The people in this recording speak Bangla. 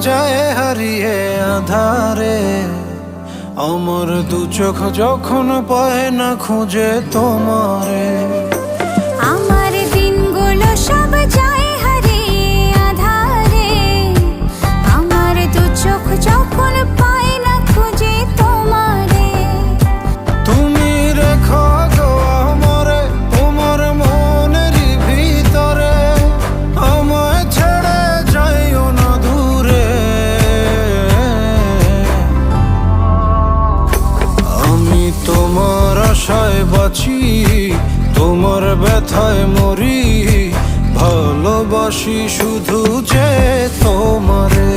যায় হারিয়ে আধারে। আমার দু চোখ যখন পায় না খুঁজে তোমারে। আমার দিনগুলো সব যায় হারিয়ে আঁধারে। আমার দু চোখ যখন পায় না খুঁজে তোমারে। তুমি রেখো গো আমারে তোমার মনেরই ভিতরে, আমায় ছেড়ে যাইও না দূরে। আমি তোমার আশায় বাঁচি, তোমার ব্যথায় মরি, ভালোবাসি শুধু যে তোমারে।